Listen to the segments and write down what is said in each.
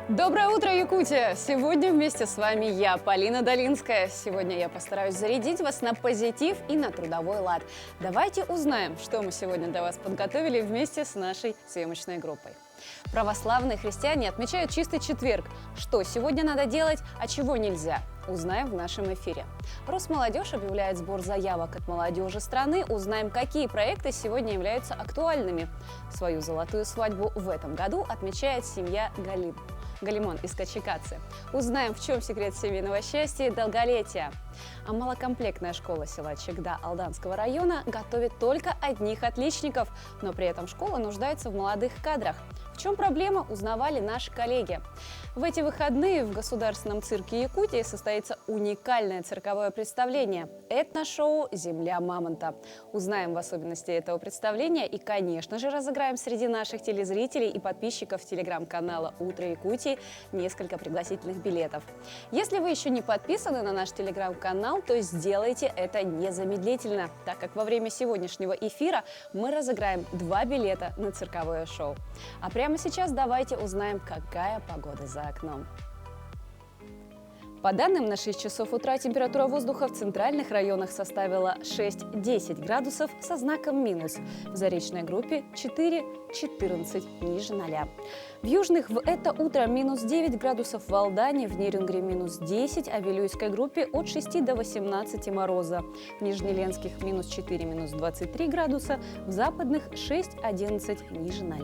Доброе утро, Якутия! Сегодня вместе с вами я, Полина Долинская. Сегодня я постараюсь зарядить вас на позитив и на трудовой лад. Давайте узнаем, что мы сегодня для вас подготовили вместе с нашей съемочной группой. Православные христиане отмечают Чистый четверг. Что сегодня надо делать, а чего нельзя? Узнаем в нашем эфире. Росмолодежь объявляет сбор заявок от молодежи страны. Узнаем, какие проекты сегодня являются актуальными. Свою золотую свадьбу в этом году отмечает семья Галимон из Качикацы. Узнаем, в чем секрет семейного счастья и долголетия. А малокомплектная школа села Чегда Алданского района готовит только одних отличников, но при этом школа нуждается в молодых кадрах. В чем проблема, узнавали наши коллеги. В эти выходные в Государственном цирке Якутии состоится уникальное цирковое представление – этношоу «Земля мамонта». Узнаем в особенности этого представления и, конечно же, разыграем среди наших телезрителей и подписчиков телеграм-канала «Утро Якутии» несколько пригласительных билетов. Если вы еще не подписаны на наш телеграм-канал, то сделайте это незамедлительно, так как во время сегодняшнего эфира мы разыграем 2 билета на цирковое шоу. А прямо сейчас давайте узнаем, какая погода за окном. По данным на 6 часов утра температура воздуха в центральных районах составила 6-10 градусов со знаком минус. В заречной группе 4-14 ниже 0. В южных в это утро минус 9 градусов в Алдане, в Нерюнгре минус 10, а в Вилюйской группе от 6 до 18 мороза. В Нижнеленских минус 4, минус 23 градуса, в западных 6-11 ниже 0.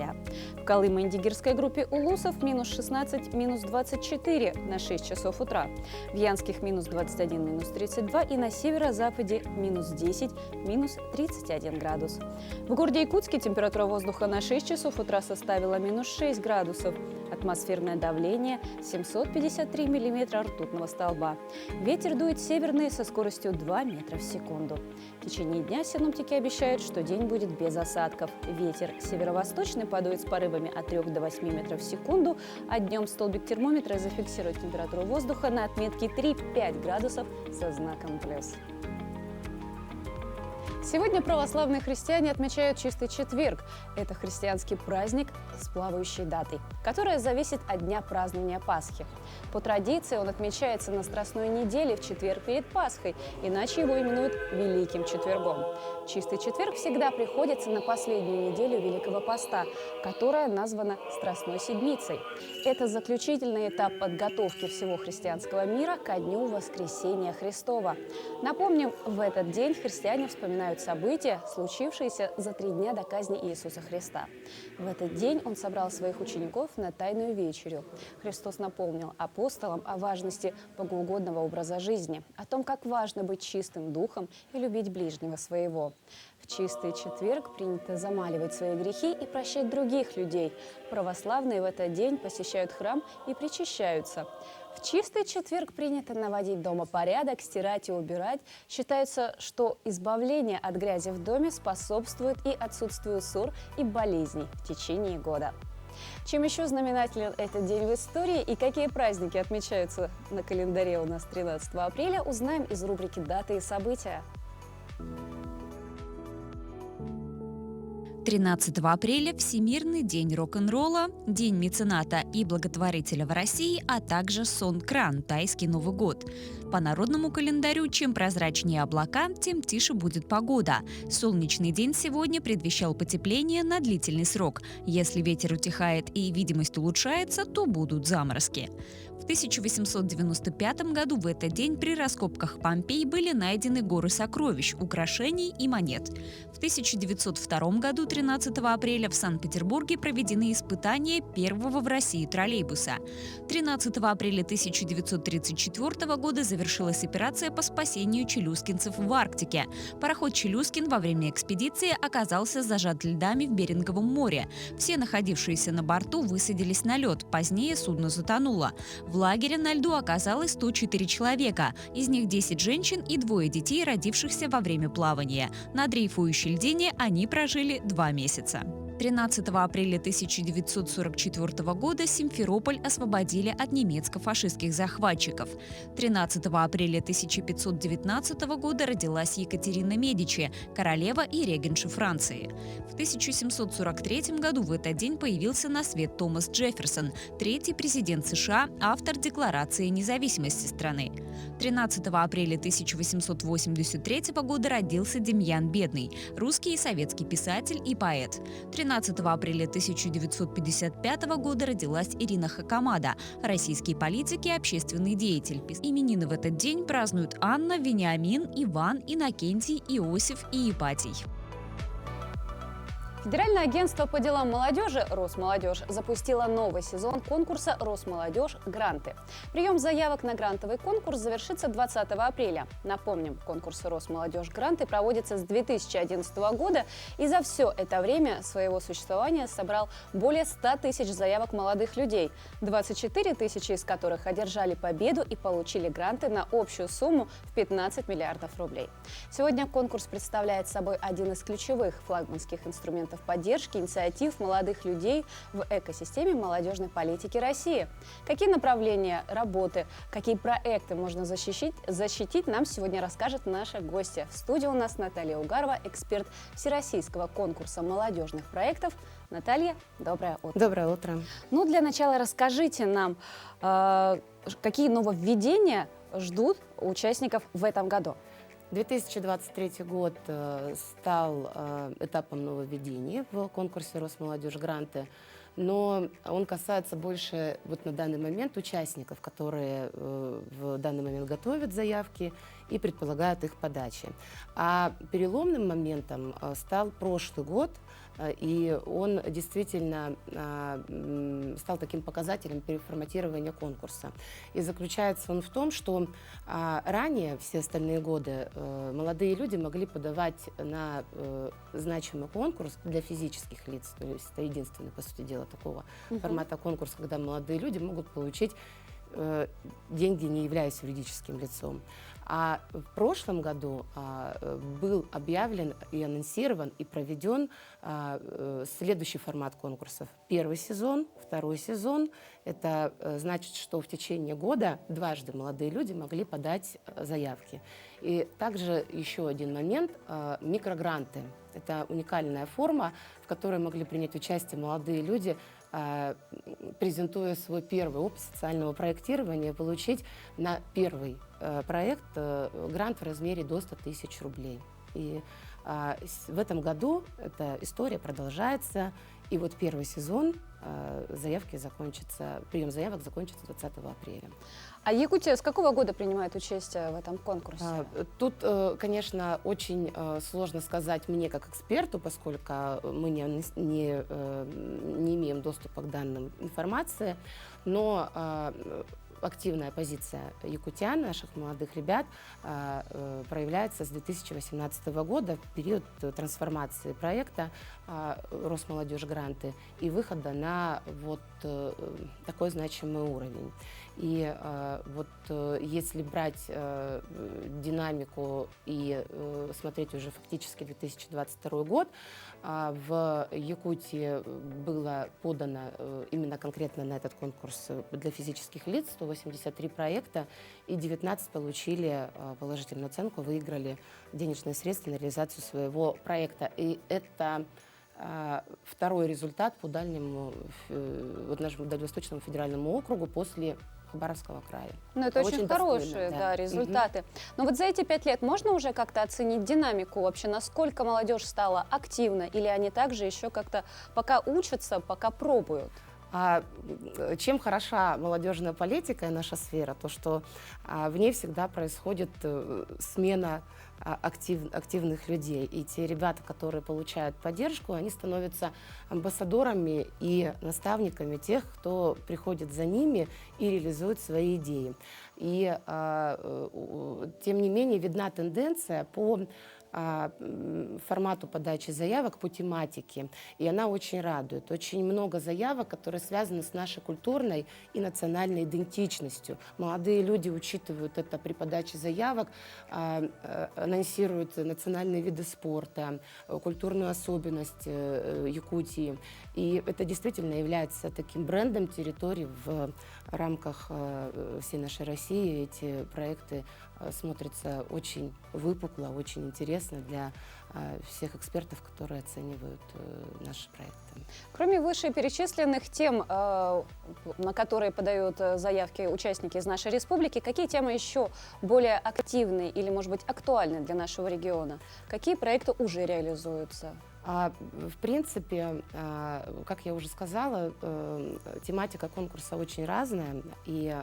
В Колымо-Индигирской группе Улусов минус 16, минус 24 на 6 часов утра. В Янских минус 21, минус 32 и на северо-западе минус 10, минус 31 градус. В городе Якутске температура воздуха на 6 часов утра составила минус 6 градусов. Атмосферное давление 753 миллиметра ртутного столба. Ветер дует северный со скоростью 2 метра в секунду. В течение дня синоптики обещают, что день будет без осадков. Ветер северо-восточный подует с порывами от 3 до 8 метров в секунду, а днем столбик термометра зафиксирует температуру воздуха на отметке 3-5 градусов со знаком плюс. Сегодня православные христиане отмечают Чистый четверг. Это христианский праздник с плавающей датой, которая зависит от дня празднования Пасхи. По традиции он отмечается на Страстной неделе в четверг перед Пасхой, иначе его именуют Великим четвергом. Чистый четверг всегда приходится на последнюю неделю Великого Поста, которая названа Страстной седмицей. Это заключительный этап подготовки всего христианского мира ко дню Воскресения Христова. Напомним, в этот день христиане вспоминают события, случившиеся за 3 дня до казни Иисуса Христа. В этот день он собрал своих учеников на Тайную вечерю. Христос напомнил апостолам о важности богоугодного образа жизни, о том, как важно быть чистым духом и любить ближнего своего. В Чистый четверг принято замаливать свои грехи и прощать других людей. Православные в этот день посещают храм и причащаются. В Чистый четверг принято наводить дома порядок, стирать и убирать. Считается, что избавление от грязи в доме способствует и отсутствию ссор и болезней в течение года. Чем еще знаменателен этот день в истории и какие праздники отмечаются на календаре у нас 13 апреля, узнаем из рубрики «Даты и события». 13 апреля – Всемирный день рок-н-ролла, День мецената и благотворителя в России, а также Сонкран – тайский Новый год. По народному календарю, чем прозрачнее облака, тем тише будет погода. Солнечный день сегодня предвещал потепление на длительный срок. Если ветер утихает и видимость улучшается, то будут заморозки. В 1895 году в этот день при раскопках Помпей были найдены горы сокровищ, украшений и монет. В 1902 году, 13 апреля, в Санкт-Петербурге проведены испытания первого в России троллейбуса. 13 апреля 1934 года завершилась операция по спасению челюскинцев в Арктике. Пароход «Челюскин» во время экспедиции оказался зажат льдами в Беринговом море. Все находившиеся на борту высадились на лед. Позднее судно затонуло. В лагере на льду оказалось 104 человека. Из них 10 женщин и 2 детей, родившихся во время плавания. На дрейфующей льдине они прожили 2 месяца. 13 апреля 1944 года Симферополь освободили от немецко-фашистских захватчиков. 13 апреля 1519 года родилась Екатерина Медичи, королева и регенша Франции. В 1743 году в этот день появился на свет Томас Джефферсон, третий президент США, автор Декларации независимости страны. 13 апреля 1883 года родился Демьян Бедный, русский и советский писатель и поэт. 13 апреля 1955 года родилась Ирина Хакамада, российский политик и общественный деятель. Именины в этот день празднуют Анна, Вениамин, Иван, Иннокентий, Иосиф и Ипатий. Федеральное агентство по делам молодежи «Росмолодежь» запустило новый сезон конкурса «Росмолодежь. Гранты». Прием заявок на грантовый конкурс завершится 20 апреля. Напомним, конкурс «Росмолодежь. Гранты» проводится с 2011 года и за все это время своего существования собрал более 100 тысяч заявок молодых людей, 24 тысячи из которых одержали победу и получили гранты на общую сумму в 15 миллиардов рублей. Сегодня конкурс представляет собой один из ключевых флагманских инструментов поддержки инициатив молодых людей в экосистеме молодежной политики России. Какие направления работы, какие проекты можно защитить, нам сегодня расскажет наша гостья. В студии у нас Наталья Угарова, эксперт Всероссийского конкурса молодежных проектов. Наталья, доброе утро. Доброе утро. Ну, для начала расскажите нам, какие нововведения ждут участников в этом году. 2023 год стал этапом нововведения в конкурсе «Росмолодежь. Гранты», но он касается больше вот на данный момент участников, которые в данный момент готовят заявки и предполагают их подачи. А переломным моментом стал прошлый год, и он действительно стал таким показателем переформатирования конкурса. И заключается он в том, что ранее, все остальные годы, молодые люди могли подавать на значимый конкурс для физических лиц, то есть это единственный, по сути дела, такого формата конкурса, когда молодые люди могут получить деньги, не являясь юридическим лицом. А в прошлом году был объявлен и анонсирован и проведен следующий формат конкурсов. Первый сезон, второй сезон. Это значит, что в течение года дважды молодые люди могли подать заявки. И также еще один момент – микрогранты. Это уникальная форма, в которой могли принять участие молодые люди, презентуя свой первый опыт социального проектирования, получить на первый проект грант в размере до 100 тысяч рублей. И в этом году эта история продолжается. И вот первый сезон прием заявок закончится 20 апреля. А Якутия с какого года принимает участие в этом конкурсе? Тут, конечно, очень сложно сказать мне как эксперту, поскольку мы не имеем доступа к данным информации, но активная позиция якутян, наших молодых ребят, проявляется с 2018 года, в период трансформации проекта «Росмолодежь. Гранты» и выхода на вот такой значимый уровень. И если брать динамику и смотреть уже фактически 2022 год, в Якутии было подано именно конкретно на этот конкурс для физических лиц 183 проекта, и 19 получили положительную оценку, выиграли денежные средства на реализацию своего проекта. И это второй результат по нашему Дальневосточному федеральному округу после Хабаровского края. Ну, это очень хорошие результаты. Но вот за эти 5 лет можно уже как-то оценить динамику вообще, насколько молодежь стала активна, или они также еще как-то пока учатся, пока пробуют? Чем хороша молодежная политика и наша сфера, то что в ней всегда происходит смена активных людей. И те ребята, которые получают поддержку, они становятся амбассадорами и наставниками тех, кто приходит за ними и реализует свои идеи. И тем не менее видна тенденция по формату подачи заявок, по тематике. И она очень радует. Очень много заявок, которые связаны с нашей культурной и национальной идентичностью. Молодые люди учитывают это при подаче заявок, анонсируют национальные виды спорта, культурную особенность Якутии. И это действительно является таким брендом территории в рамках всей нашей России. Эти проекты смотрятся очень выпукло, очень интересно для всех экспертов, которые оценивают наши проекты. Кроме вышеперечисленных тем, на которые подают заявки участники из нашей республики, какие темы еще более активны или, может быть, актуальны для нашего региона? Какие проекты уже реализуются? В принципе, как я уже сказала, тематика конкурса очень разная. И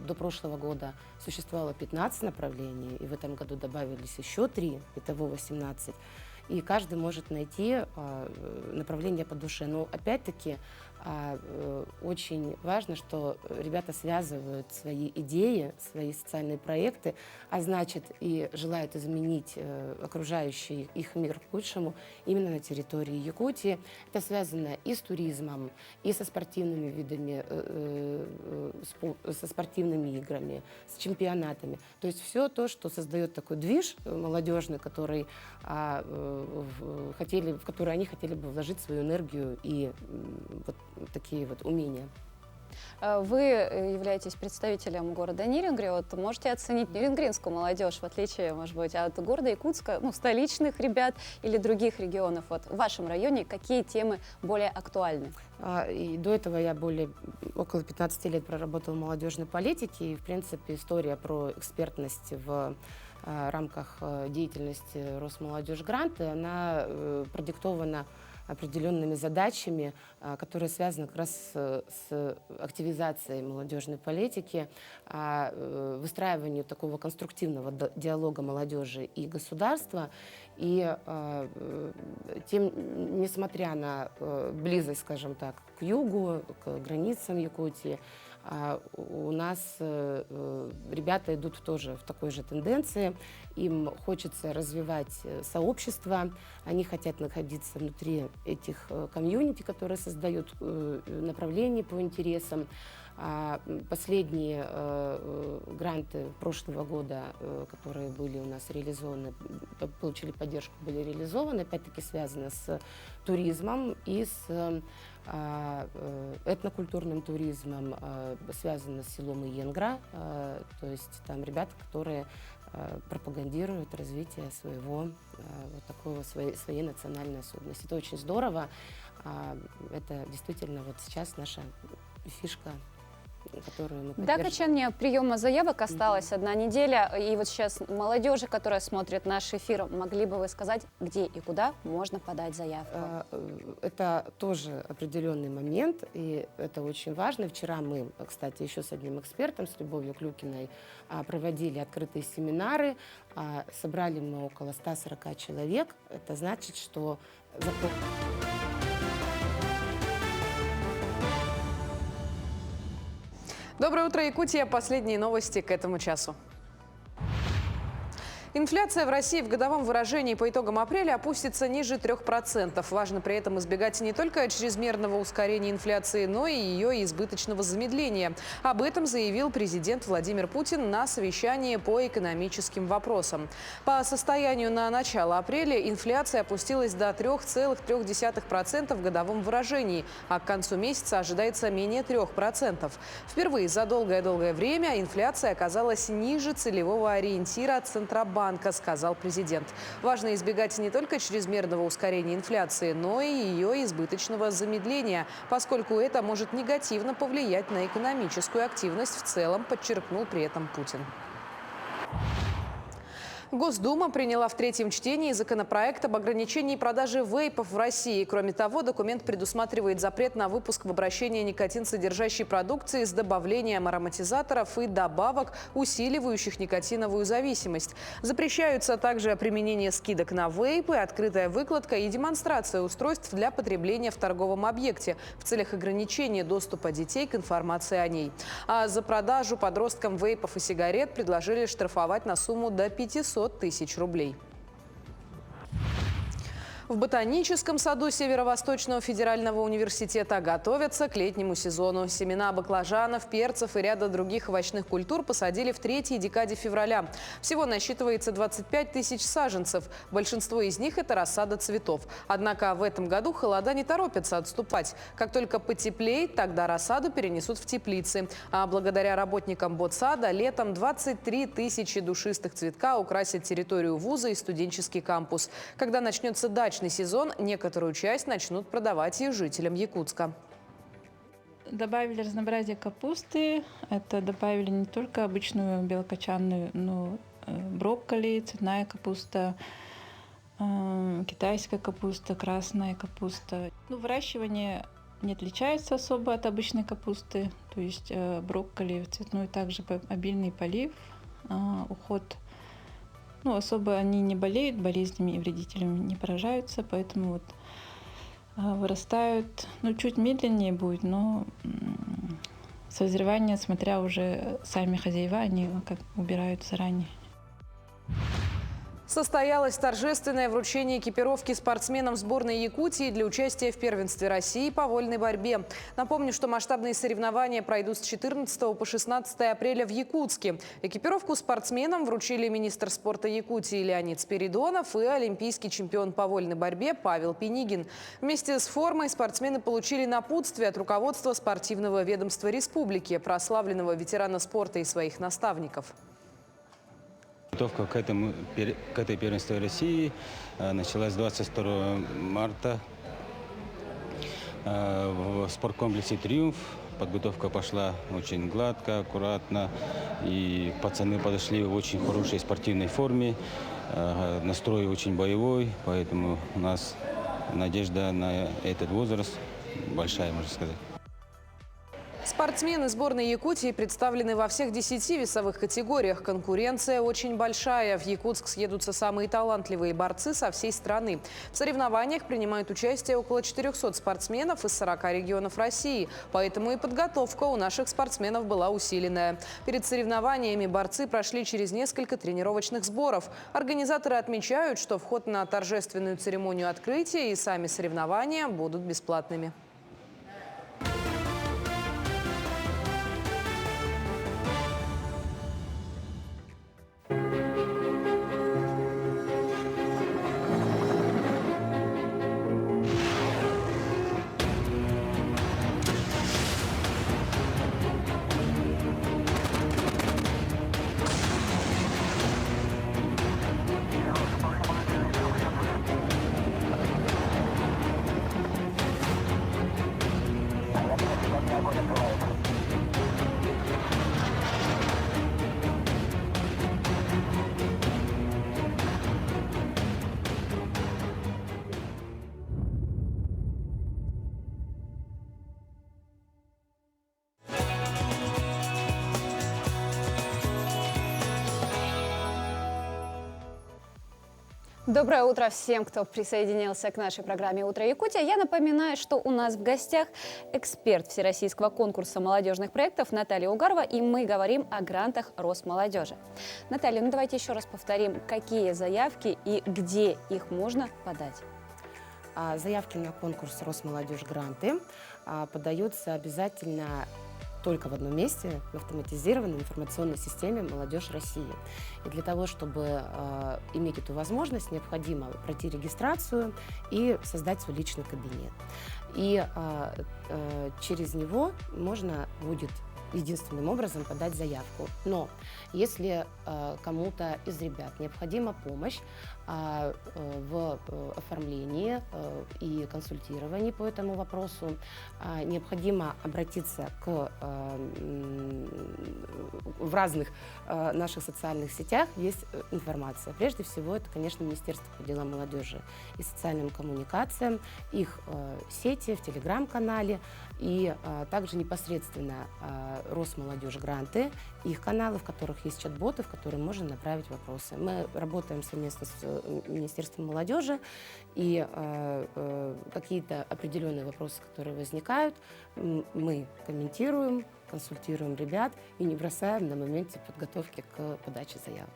до прошлого года существовало 15 направлений, и в этом году добавились еще 3, итого 18. И каждый может найти направление по душе. Но опять-таки очень важно, что ребята связывают свои идеи, свои социальные проекты, а значит и желают изменить окружающий их мир к лучшему именно на территории Якутии. Это связано и с туризмом, и со спортивными видами, со спортивными играми, с чемпионатами. То есть все то, что создает такой движ молодежный, который в который они хотели бы вложить свою энергию и вот такие вот умения. Вы являетесь представителем города Нирингри. Вот можете оценить нирингринскую молодежь, в отличие, может быть, от города Якутска, ну, столичных ребят или других регионов. Вот в вашем районе какие темы более актуальны? И до этого я около 15 лет проработала в молодежной политике. И, в принципе, история про экспертность в рамках деятельности Росмолодежгранта, она продиктована определенными задачами, которые связаны как раз с активизацией молодежной политики, выстраиванием такого конструктивного диалога молодежи и государства. И несмотря на близость, скажем так, к югу, к границам Якутии, у нас ребята идут тоже в такой же тенденции. Им хочется развивать сообщество, они хотят находиться внутри этих комьюнити, которые создают направления по интересам. Последние гранты прошлого года, которые были у нас реализованы, получили поддержку, были реализованы, опять-таки связано с туризмом и с этнокультурным туризмом, связано с селом Иенгра, то есть там ребята, которые пропагандируют развитие своего, вот такого, своей национальной особенности. Это очень здорово, это действительно вот сейчас наша фишка, которую мы До поддерживаем. окончания приема заявок осталась одна неделя. И вот сейчас молодежи, которая смотрит наш эфир, могли бы вы сказать, где и куда можно подать заявку? Это тоже определенный момент, и это очень важно. Вчера мы, кстати, еще с одним экспертом, с Любовью Клюкиной, проводили открытые семинары. Собрали мы около 140 человек. Это значит, что Доброе утро, Якутия. Последние новости к этому часу. Инфляция в России в годовом выражении по итогам апреля опустится ниже 3%. Важно при этом избегать не только чрезмерного ускорения инфляции, но и ее избыточного замедления. Об этом заявил президент Владимир Путин на совещании по экономическим вопросам. По состоянию на начало апреля инфляция опустилась до 3,3% в годовом выражении, а к концу месяца ожидается менее 3%. Впервые за долгое-долгое время инфляция оказалась ниже целевого ориентира Центробанка, сказал президент. Важно избегать не только чрезмерного ускорения инфляции, но и ее избыточного замедления, поскольку это может негативно повлиять на экономическую активность в целом, подчеркнул при этом Путин. Госдума приняла в третьем чтении законопроект об ограничении продажи вейпов в России. Кроме того, документ предусматривает запрет на выпуск в обращение никотин-содержащей продукции с добавлением ароматизаторов и добавок, усиливающих никотиновую зависимость. Запрещаются также применение скидок на вейпы, открытая выкладка и демонстрация устройств для потребления в торговом объекте в целях ограничения доступа детей к информации о ней. А за продажу подросткам вейпов и сигарет предложили штрафовать на сумму до 500 тысяч рублей. В Ботаническом саду Северо-Восточного федерального университета готовятся к летнему сезону. Семена баклажанов, перцев и ряда других овощных культур посадили в третьей декаде февраля. Всего насчитывается 25 тысяч саженцев. Большинство из них – это рассада цветов. Однако в этом году холода не торопятся отступать. Как только потеплеет, тогда рассаду перенесут в теплицы. А благодаря работникам ботсада летом 23 тысячи душистых цветка украсят территорию вуза и студенческий кампус. Когда начнется дачный сезон, некоторую часть начнут продавать и жителям Якутска. Добавили разнообразие капусты. Это добавили не только обычную белокочанную, но брокколи, цветная капуста, китайская капуста, красная капуста. Выращивание не отличается особо от обычной капусты. То есть брокколи цветной также обильный полив, уход. Особо они не болеют болезнями и вредителями, не поражаются, поэтому вырастают, чуть медленнее будет, но созревание, смотря уже сами хозяева, они как убирают заранее. Состоялось торжественное вручение экипировки спортсменам сборной Якутии для участия в первенстве России по вольной борьбе. Напомню, что масштабные соревнования пройдут с 14 по 16 апреля в Якутске. Экипировку спортсменам вручили министр спорта Якутии Леонид Спиридонов и олимпийский чемпион по вольной борьбе Павел Пенигин. Вместе с формой спортсмены получили напутствие от руководства спортивного ведомства республики, прославленного ветерана спорта и своих наставников. Подготовка к этой первенству России началась 22 марта в спорткомплексе «Триумф». Подготовка пошла очень гладко, аккуратно. И пацаны подошли в очень хорошей спортивной форме. Настрой очень боевой, поэтому у нас надежда на этот возраст большая, можно сказать. Спортсмены сборной Якутии представлены во всех 10 весовых категориях. Конкуренция очень большая. В Якутск съедутся самые талантливые борцы со всей страны. В соревнованиях принимают участие около 400 спортсменов из 40 регионов России. Поэтому и подготовка у наших спортсменов была усиленная. Перед соревнованиями борцы прошли через несколько тренировочных сборов. Организаторы отмечают, что вход на торжественную церемонию открытия и сами соревнования будут бесплатными. Доброе утро всем, кто присоединился к нашей программе «Утро Якутия». Я напоминаю, что у нас в гостях эксперт Всероссийского конкурса молодежных проектов Наталья Угарова, и мы говорим о грантах Росмолодежи. Наталья, давайте еще раз повторим, какие заявки и где их можно подать. Заявки на конкурс «Росмолодежь гранты» подаются обязательно только в одном месте, в автоматизированной информационной системе «Молодежь России». И для того, чтобы иметь эту возможность, необходимо пройти регистрацию и создать свой личный кабинет. И через него можно будет единственным образом подать заявку. Но если кому-то из ребят необходима помощь в оформлении и консультировании по этому вопросу, необходимо обратиться в разных наших социальных сетях есть информация. Прежде всего, это, конечно, Министерство по делам молодежи и социальным коммуникациям, их сети в Телеграм-канале и также непосредственно Росмолодежь гранты, их каналы, в которых есть чат-боты, в которые можно направить вопросы. Мы работаем совместно с Министерством молодежи, и какие-то определенные вопросы, которые возникают, мы комментируем, консультируем ребят и не бросаем на моменте подготовки к подаче заявок.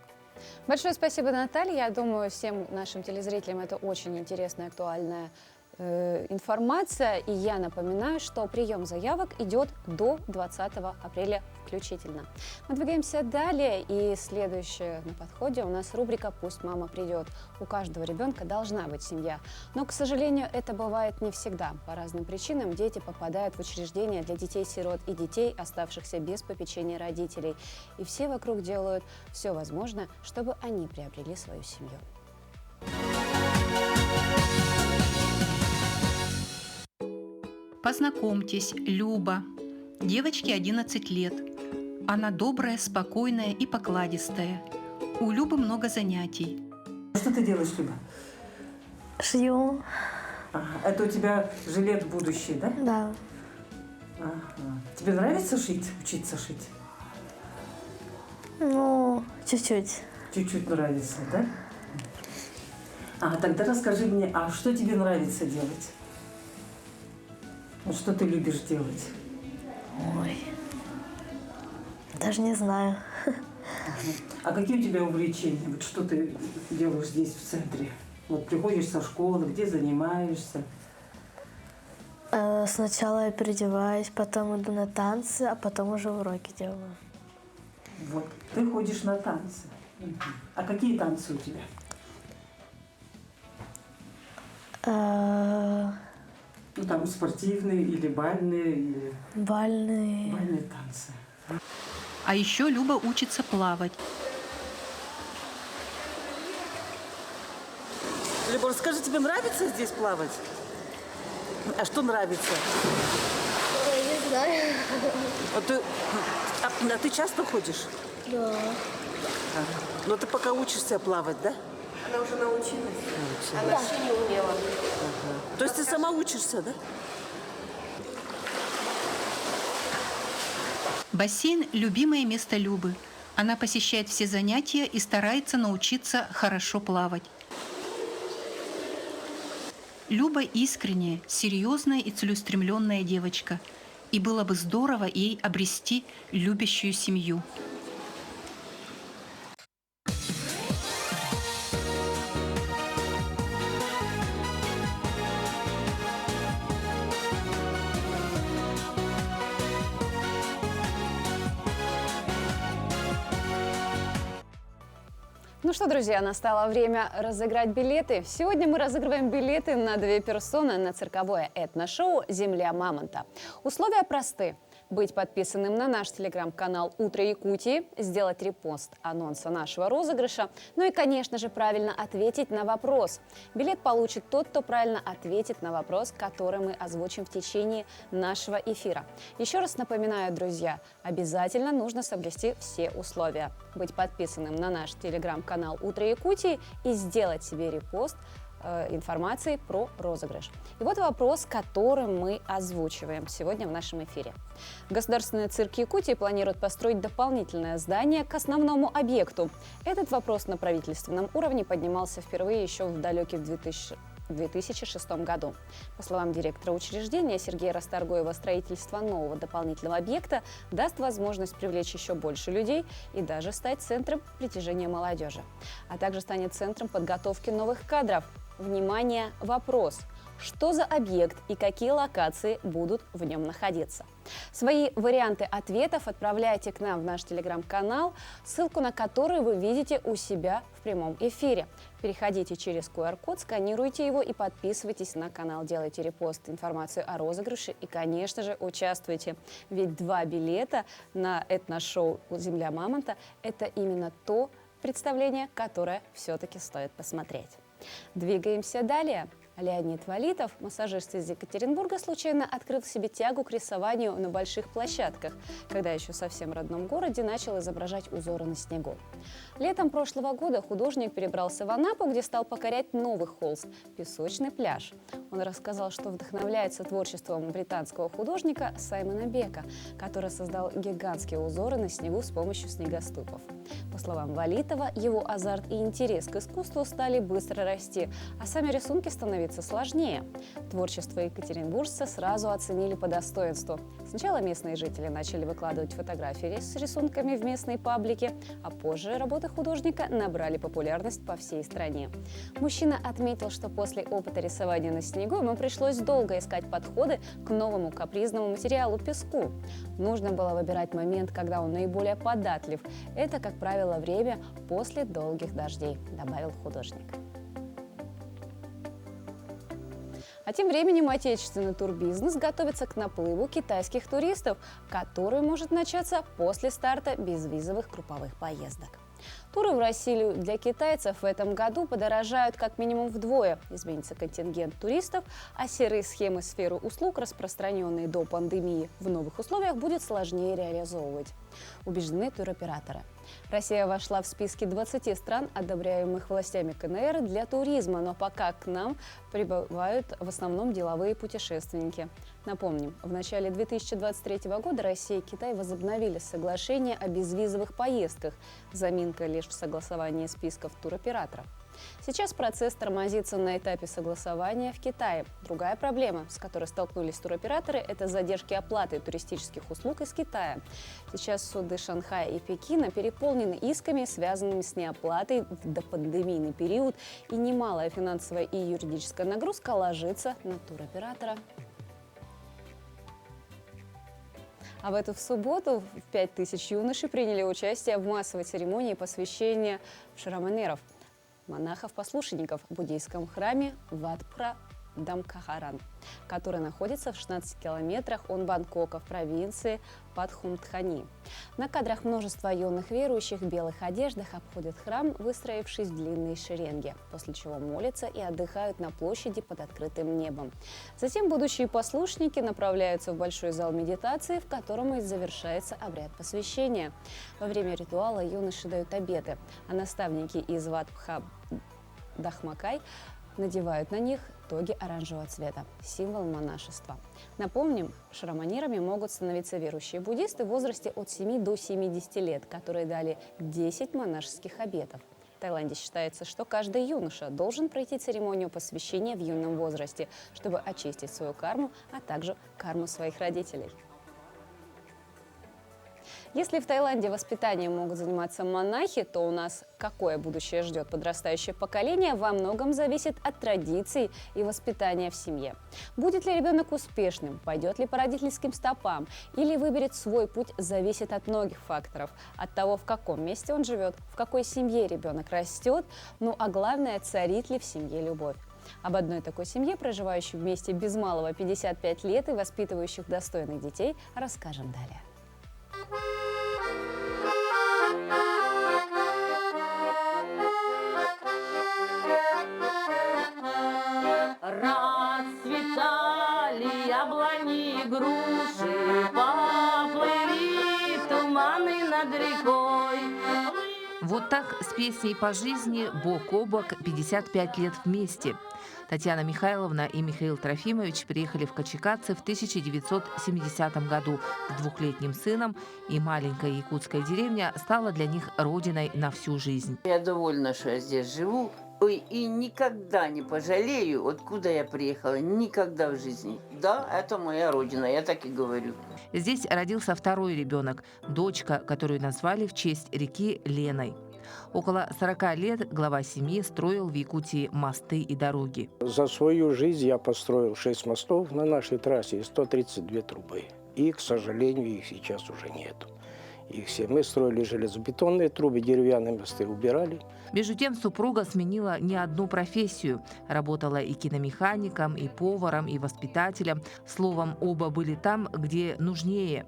Большое спасибо, Наталья. Я думаю, всем нашим телезрителям это очень интересная, актуальная информация. И я напоминаю, что прием заявок идет до 20 апреля включительно. Мы двигаемся далее, и следующее на подходе у нас рубрика «Пусть мама придет». У каждого ребенка должна быть семья. Но, к сожалению, это бывает не всегда. По разным причинам дети попадают в учреждения для детей-сирот и детей, оставшихся без попечения родителей. И все вокруг делают все возможное, чтобы они приобрели свою семью. Познакомьтесь, Люба. Девочке 11 лет. Она добрая, спокойная и покладистая. У Любы много занятий. Что ты делаешь, Люба? Шью, Ага. Это у тебя жилет будущий, да? да. Ага. Тебе нравится шить, учиться шить? Ну, чуть-чуть. Чуть-чуть нравится, да? А тогда расскажи мне, а что тебе нравится делать? Вот что ты любишь делать? Ой, даже не знаю. А какие у тебя увлечения? Вот что ты делаешь здесь, в центре? Вот приходишь со школы, где занимаешься? Сначала я переодеваюсь, потом иду на танцы, а потом уже уроки делаю. Вот, ты ходишь на танцы. Мгм. А какие танцы у тебя? Ну, там спортивные или бальные, или Бальные. бальные танцы. А еще Люба учится плавать. Люба, расскажи, тебе нравится здесь плавать? А что нравится? Не знаю. Вот ты, а ты часто ходишь? Да. Но ты пока учишься плавать, да? Она уже научилась. Она вообще не умела. То есть ты сама учишься, да? Бассейн – любимое место Любы. Она посещает все занятия и старается научиться хорошо плавать. Люба искренняя, серьезная и целеустремленная девочка. И было бы здорово ей обрести любящую семью. Ну что, друзья, настало время разыграть билеты. Сегодня мы разыгрываем билеты на 2 персоны на цирковое этношоу «Земля мамонта». Условия просты. Быть подписанным на наш телеграм-канал «Утро Якутии», сделать репост анонса нашего розыгрыша, ну и, конечно же, правильно ответить на вопрос. Билет получит тот, кто правильно ответит на вопрос, который мы озвучим в течение нашего эфира. Еще раз напоминаю, друзья, обязательно нужно соблюсти все условия. Быть подписанным на наш телеграм-канал «Утро Якутии» и сделать себе репост информации про розыгрыш. И вот вопрос, который мы озвучиваем сегодня в нашем эфире. Государственный цирк Якутии планирует построить дополнительное здание к основному объекту. Этот вопрос на правительственном уровне поднимался впервые еще в далеких 2006 году. По словам директора учреждения Сергея Расторгуева, строительство нового дополнительного объекта даст возможность привлечь еще больше людей и даже стать центром притяжения молодежи, а также станет центром подготовки новых кадров. Внимание, вопрос. Что за объект и какие локации будут в нем находиться? Свои варианты ответов отправляйте к нам в наш телеграм-канал, ссылку на который вы видите у себя в прямом эфире. Переходите через QR-код, сканируйте его и подписывайтесь на канал, делайте репост информации о розыгрыше и, конечно же, участвуйте. Ведь 2 билета на этношоу «Земля мамонта» – это именно то представление, которое все-таки стоит посмотреть. Двигаемся далее. Леонид Валитов, массажист из Екатеринбурга, случайно открыл в себе тягу к рисованию на больших площадках, когда еще в совсем родном городе начал изображать узоры на снегу. Летом прошлого года художник перебрался в Анапу, где стал покорять новый холст – песочный пляж. Он рассказал, что вдохновляется творчеством британского художника Саймона Бека, который создал гигантские узоры на снегу с помощью снегоступов. По словам Валитова, его азарт и интерес к искусству стали быстро расти, а сами рисунки становились становиться сложнее. Творчество екатеринбуржца сразу оценили по достоинству. Сначала местные жители начали выкладывать фотографии с рисунками в местной паблике, а позже работы художника набрали популярность по всей стране. Мужчина отметил, что после опыта рисования на снегу ему пришлось долго искать подходы к новому капризному материалу песку. Нужно было выбирать момент, когда он наиболее податлив. Это, как правило, время после долгих дождей, добавил художник. А тем временем отечественный турбизнес готовится к наплыву китайских туристов, который может начаться после старта безвизовых групповых поездок. Туры в Россию для китайцев в этом году подорожают как минимум вдвое. Изменится контингент туристов, а серые схемы сферы услуг, распространенные до пандемии, в новых условиях будет сложнее реализовывать, убеждены туроператоры. Россия вошла в списки 20 стран, одобряемых властями КНР для туризма, но пока к нам прибывают в основном деловые путешественники. Напомним, в начале 2023 года Россия и Китай возобновили соглашение о безвизовых поездках. Заминка лишь в согласовании списков туроператоров. Сейчас процесс тормозится на этапе согласования в Китае. Другая проблема, с которой столкнулись туроператоры, это задержки оплаты туристических услуг из Китая. Сейчас суды Шанхая и Пекина переполнены исками, связанными с неоплатой в допандемийный период, и немалая финансовая и юридическая нагрузка ложится на туроператора. А в эту субботу 5000 юношей приняли участие в массовой церемонии посвящения шраманеров, монахов-послушников в буддийском храме Ватпра Дамкахаран, который находится в 16 километрах от Бангкока в провинции Патхумтхани. На кадрах множество юных верующих в белых одеждах обходят храм, выстроившись в длинные шеренги, после чего молятся и отдыхают на площади под открытым небом. Затем будущие послушники направляются в большой зал медитации, в котором и завершается обряд посвящения. Во время ритуала юноши дают обеты, а наставники из Ватпха Дахмакай надевают на них тоги оранжевого цвета, символ монашества. Напомним, шраманерами могут становиться верующие буддисты в возрасте от 7 до 70 лет, которые дали 10 монашеских обетов. В Таиланде считается, что каждый юноша должен пройти церемонию посвящения в юном возрасте, чтобы очистить свою карму, а также карму своих родителей. Если в Таиланде воспитанием могут заниматься монахи, то у нас какое будущее ждет подрастающее поколение, во многом зависит от традиций и воспитания в семье. Будет ли ребенок успешным, пойдет ли по родительским стопам или выберет свой путь, зависит от многих факторов. От того, в каком месте он живет, в какой семье ребенок растет, ну а главное, царит ли в семье любовь. Об одной такой семье, проживающей вместе без малого 55 лет и воспитывающих достойных детей, расскажем далее. Расцветали яблони и груши, поплыли туманы над рекой. Вот так с песней по жизни бок о бок 55 лет вместе. Татьяна Михайловна и Михаил Трофимович приехали в Качекадзе в 1970 году с двухлетним сыном, и маленькая якутская деревня стала для них родиной на всю жизнь. Я довольна, что я здесь живу. Ой, и никогда не пожалею, откуда я приехала, никогда в жизни. Да, это моя родина, я так и говорю. Здесь родился второй ребенок, дочка, которую назвали в честь реки Леной. Около 40 лет глава семьи строил в Якутии мосты и дороги. За свою жизнь я построил 6 мостов на нашей трассе и 132 трубы. И, к сожалению, их сейчас уже нету. Их все. Мы строили железобетонные трубы, деревянные мосты убирали. Между тем супруга сменила не одну профессию. Работала и киномехаником, и поваром, и воспитателем. Словом, оба были там, где нужнее.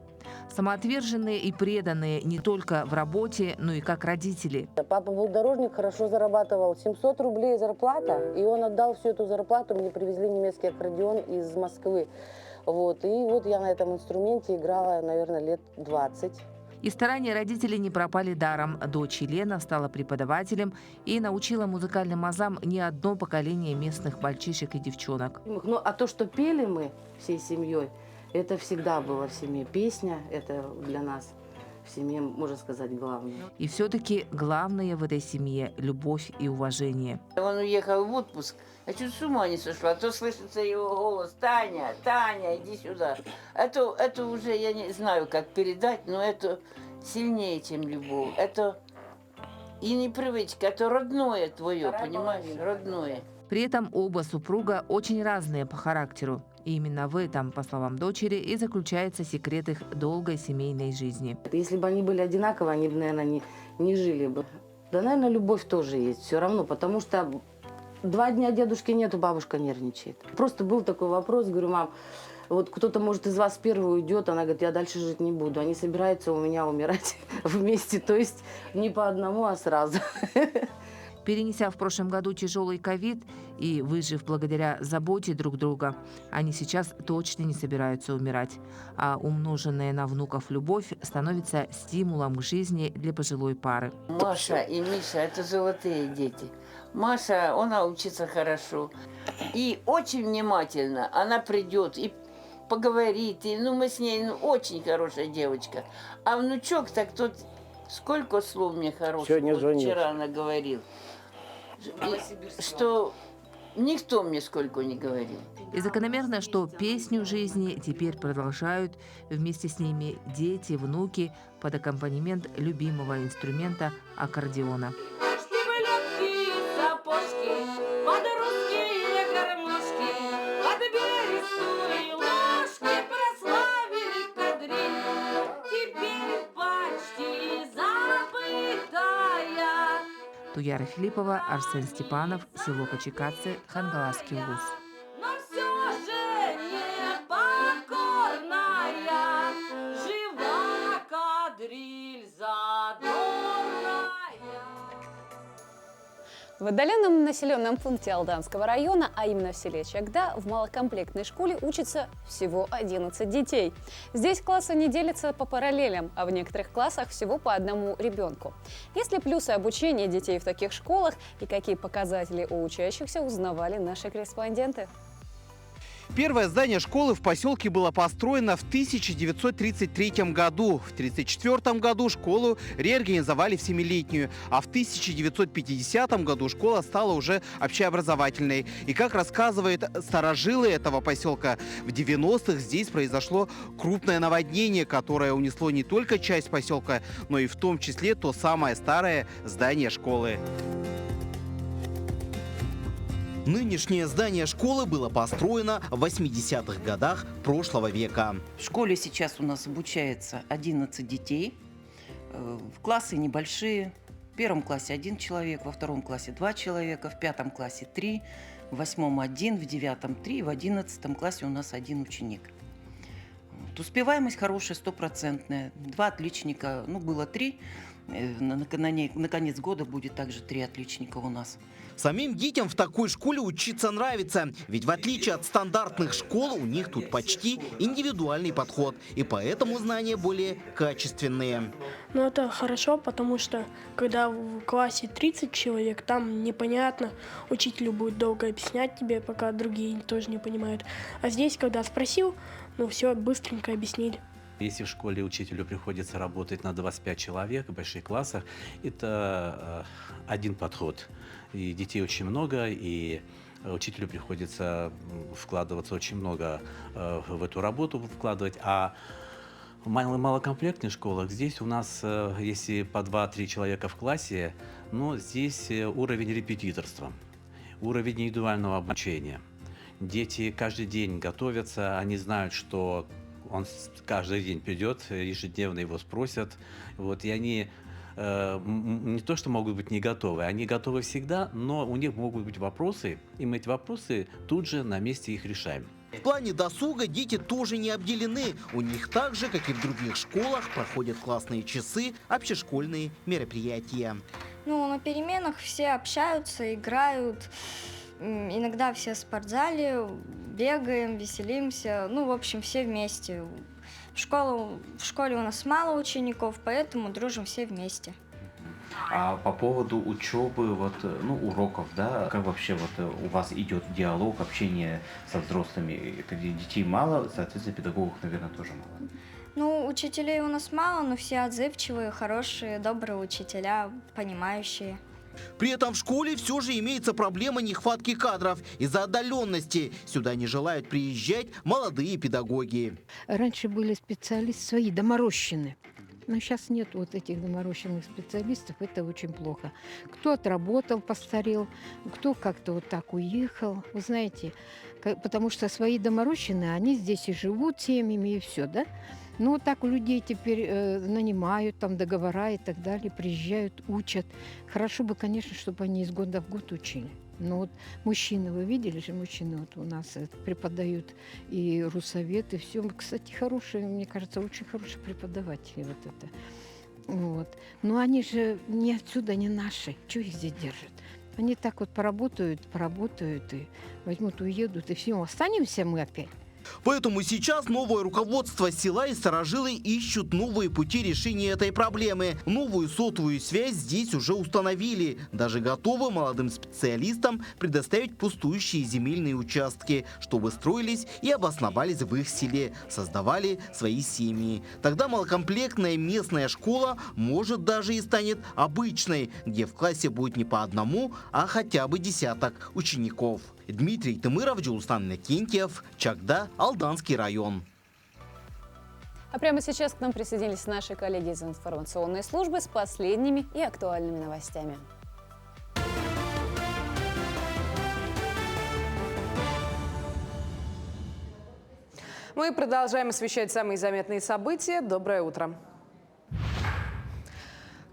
Самоотверженные и преданные не только в работе, но и как родители. Папа был дорожник, хорошо зарабатывал. 700 рублей зарплата, и он отдал всю эту зарплату. Мне привезли немецкий аккордеон из Москвы. Вот. И вот я на этом инструменте играла, наверное, лет 20. И старания родителей не пропали даром. Дочь Елена стала преподавателем и научила музыкальным азам не одно поколение местных мальчишек и девчонок. Ну, а то, что пели мы всей семьей, это всегда было в семье. Песня, это для нас в семье, можно сказать, главное. И все-таки главное в этой семье – любовь и уважение. Он уехал в отпуск, я чуть с ума не сошла. То слышится его голос: «Таня, Таня, иди сюда». Это уже я не знаю, как передать, но это сильнее, чем любовь. Это и не привычка, это родное твое, понимаешь, родное. При этом оба супруга очень разные по характеру. И именно в этом, по словам дочери, и заключается секрет их долгой семейной жизни. Если бы они были одинаковы, они бы, наверное, не жили бы. Да, наверное, любовь тоже есть все равно, потому что 2 дня дедушки нету, бабушка нервничает. Просто был такой вопрос, говорю: мам, вот кто-то, может, из вас первый уйдет, она говорит: я дальше жить не буду. Они собираются у меня умирать вместе, то есть не по одному, а сразу. Перенеся в прошлом году тяжелый ковид и выжив благодаря заботе друг друга, они сейчас точно не собираются умирать. А умноженная на внуков любовь становится стимулом к жизни для пожилой пары. Маша и Миша – это золотые дети. Маша, она учится хорошо и очень внимательно. Она придет и поговорит, и, мы с ней, очень хорошая девочка. А внучок так тот, сколько слов мне хороших, вчера она говорил. Что никто мне сколько не говорил. И закономерно, что песню жизни теперь продолжают вместе с ними дети, внуки под аккомпанемент любимого инструмента аккордеона. Туяра Филиппова, Арсен Степанов, село Качекацы, Хангаласский улус. В отдаленном населенном пункте Алданского района, а именно в селе Чагда, в малокомплектной школе учатся всего 11 детей. Здесь классы не делятся по параллелям, а в некоторых классах всего по одному ребенку. Есть ли плюсы обучения детей в таких школах и какие показатели у учащихся, узнавали наши корреспонденты. Первое здание школы в поселке было построено в 1933 году. В 1934 году школу реорганизовали в 7-летнюю, а в 1950 году школа стала уже общеобразовательной. И как рассказывают старожилы этого поселка, в 90-х здесь произошло крупное наводнение, которое унесло не только часть поселка, но и в том числе то самое старое здание школы. Нынешнее здание школы было построено в 80-х годах прошлого века. В школе сейчас у нас обучается 11 детей. Классы небольшие. В 1 классе 1 человек, во 2 классе 2 человека, в 5 классе 3, в 8 1, в 9 3, в 11 классе у нас 1 ученик. Успеваемость хорошая, 100%. 2 отличника, было 3. На конец года будет также 3 отличника у нас. Самим детям в такой школе учиться нравится, ведь в отличие от стандартных школ у них тут почти индивидуальный подход, и поэтому знания более качественные. Это хорошо, потому что когда в классе 30 человек, там непонятно, учителю будет долго объяснять тебе, пока другие тоже не понимают. А здесь, когда спросил, все быстренько объяснили. Если в школе учителю приходится работать на 25 человек в больших классах, это один подход. И детей очень много, и учителю приходится вкладываться очень много в эту работу, вкладывать. А в малокомплектных школах здесь у нас, если по 2-3 человека в классе, здесь уровень репетиторства, уровень индивидуального обучения. Дети каждый день готовятся, они знают, что он каждый день придет, ежедневно его спросят. И они не то, что могут быть не готовы, они готовы всегда, но у них могут быть вопросы, и мы эти вопросы тут же на месте их решаем. В плане досуга дети тоже не обделены. У них так же, как и в других школах, проходят классные часы, общешкольные мероприятия. На переменах все общаются, играют. Иногда все в спортзале, бегаем, веселимся. В общем, все вместе. В школе у нас мало учеников, поэтому дружим все вместе. А по поводу учебы, уроков, да, как вообще у вас идет диалог, общение со взрослыми? Детей мало, соответственно, педагогов, наверное, тоже мало. Ну, учителей у нас мало, но все отзывчивые, хорошие, добрые учителя, понимающие. При этом в школе все же имеется проблема нехватки кадров из-за отдаленности. Сюда не желают приезжать молодые педагоги. Раньше были специалисты свои, доморощенные. Но сейчас нет вот этих доморощенных специалистов, это очень плохо. Кто отработал, постарел, кто как-то вот так уехал. Вы знаете, потому что свои доморощенные, они здесь и живут семьями, и все, да? Ну, вот так у людей теперь нанимают, там договора и так далее, приезжают, учат. Хорошо бы, конечно, чтобы они из года в год учили. Но вот мужчины, вы видели же, мужчины вот у нас преподают и руссовет, и все. Кстати, хорошие, мне кажется, очень хорошие преподаватели вот это. Вот. Но они же не отсюда, не наши. Чего их здесь держат? Они так вот поработают, и возьмут, уедут, и все. Останемся мы опять. Поэтому сейчас новое руководство села и старожилы ищут новые пути решения этой проблемы. Новую сотовую связь здесь уже установили. Даже готовы молодым специалистам предоставить пустующие земельные участки, чтобы строились и обосновались в их селе, создавали свои семьи. Тогда малокомплектная местная школа может даже и станет обычной, где в классе будет не по одному, а хотя бы десяток учеников. Дмитрий Тымыров, Джулстан Накентьев, Чагда, Алданский район. А прямо сейчас к нам присоединились наши коллеги из информационной службы с последними и актуальными новостями. Мы продолжаем освещать самые заметные события. Доброе утро.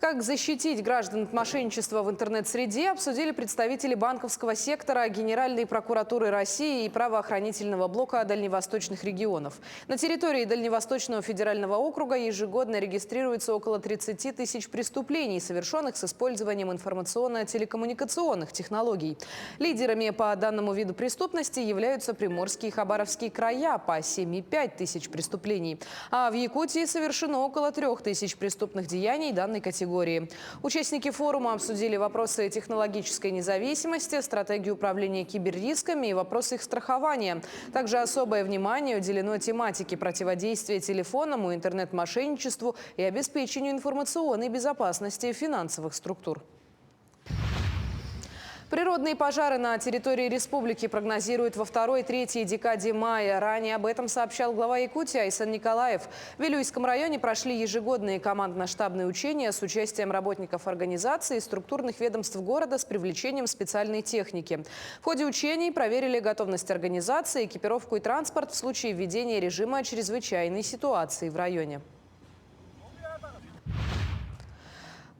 Как защитить граждан от мошенничества в интернет-среде, обсудили представители банковского сектора, Генеральной прокуратуры России и правоохранительного блока дальневосточных регионов. На территории Дальневосточного федерального округа ежегодно регистрируется около 30 тысяч преступлений, совершенных с использованием информационно-телекоммуникационных технологий. Лидерами по данному виду преступности являются Приморские и Хабаровские края по 7,5 тысяч преступлений. А в Якутии совершено около 3 тысяч преступных деяний данной категории. Участники форума обсудили вопросы технологической независимости, стратегию управления киберрисками и вопросы их страхования. Также особое внимание уделено тематике противодействия телефонному и интернет-мошенничеству и обеспечению информационной безопасности финансовых структур. Природные пожары на территории республики прогнозируют во 2-3 декаде мая. Ранее об этом сообщал глава Якутии Айсан Николаев. В Вилюйском районе прошли ежегодные командно-штабные учения с участием работников организаций и структурных ведомств города с привлечением специальной техники. В ходе учений проверили готовность организации, экипировку и транспорт в случае введения режима чрезвычайной ситуации в районе.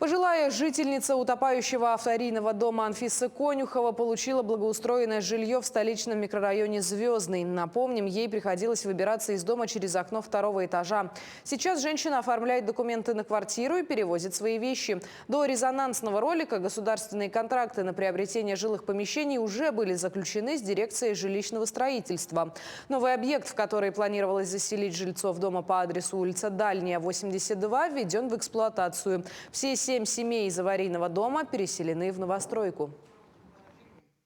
Пожилая жительница утопающего аварийного дома Анфиса Конюхова получила благоустроенное жилье в столичном микрорайоне Звездный. Напомним, ей приходилось выбираться из дома через окно 2-го этажа. Сейчас женщина оформляет документы на квартиру и перевозит свои вещи. До резонансного ролика государственные контракты на приобретение жилых помещений уже были заключены с дирекцией жилищного строительства. Новый объект, в который планировалось заселить жильцов дома по адресу улица Дальняя, 82, введен в эксплуатацию. Все 7 семей из аварийного дома переселены в новостройку.